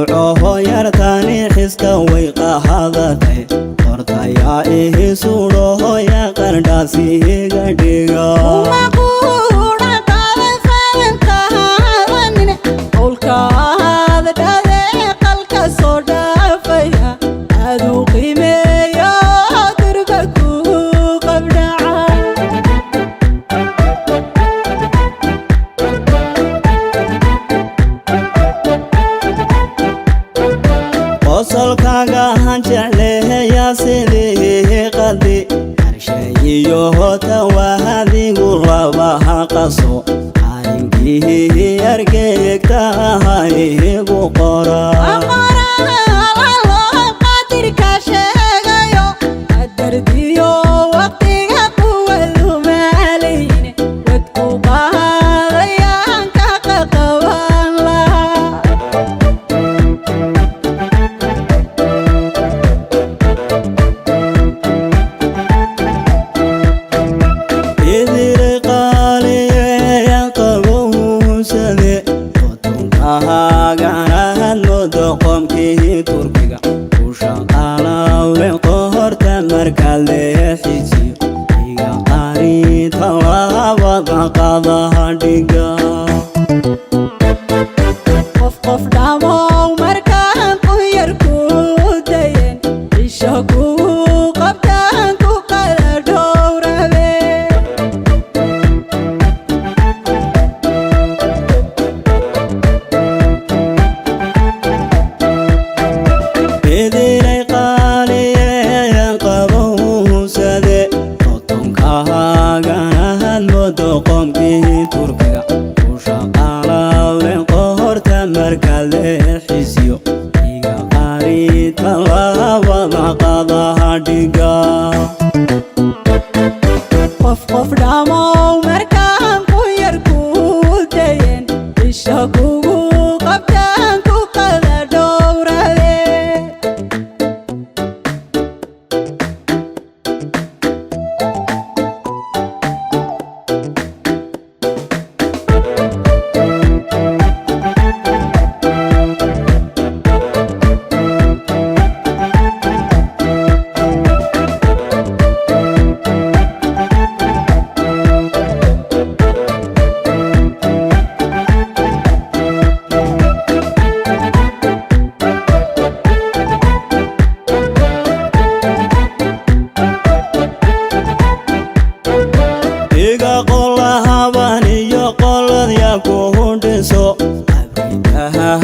خشوعه يرتاني حسكا ويقهضتي قرطا يا إيه سوره يا قرداسي قديقا وما قولا طارف انتهى من قولك هذا قلك صودا فيا أدو قيمي يا دربك وقبدعا وصلكاga hanjeclehe yaa sidii qadi harshayiyo tawahadigu labaha qaso arinkii argeegtaha igu qora qadirka sheegayo adardiyo waqtiga kuwadu maalayne dadku qaadayaan ka qaqaban lahaa qomkii turkiga u shaqaalawle qohorta marka leexiisiyo iga qarinta labada qadaha dhiga qof dhamow markaan ku yar ku dayen isha kugu qabtaan ku qada dhowrabe qomkii turkiga u shaqaalawle qohorta marka leexiisiyo iga qarinta labada qadaha dhiga qof dhamow markaan ku yar ku dayen isha kugu qabtaan ku qada dhowrabe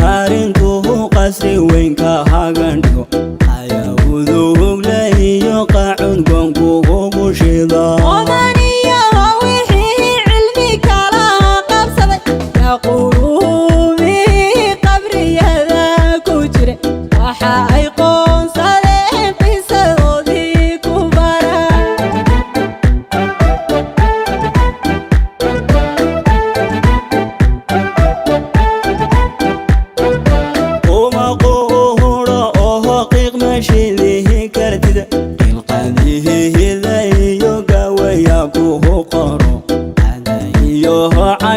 harintuhu qasri weynka hagandhigo ayaa uduuglahiyo qacud goonkugu shida odaniyo wixii cilmi kala qabsaday yaa quruumii qabriyada ku jira waxa ay qoonsadeen qisadoodii ku bara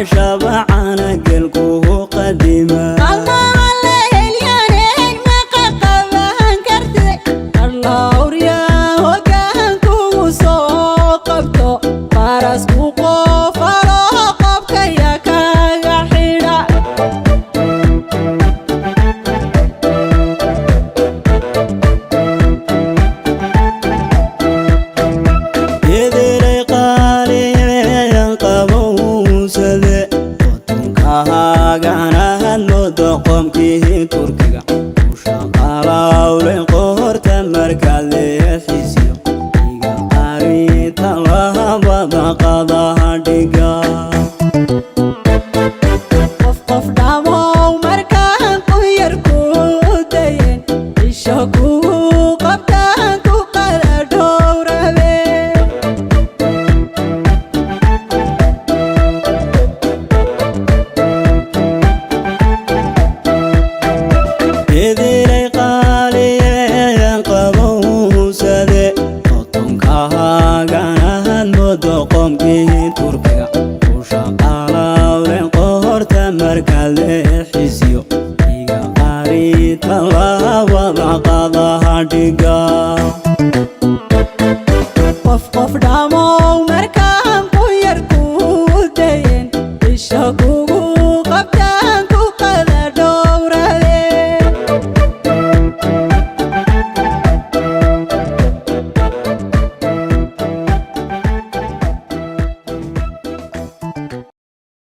عشب عنقل كوه قديمة الله الليل ما قبان كرتي الله وريا وكان كو سوقبتو فارس كو فرقب كيا كاغا حيرا قبطا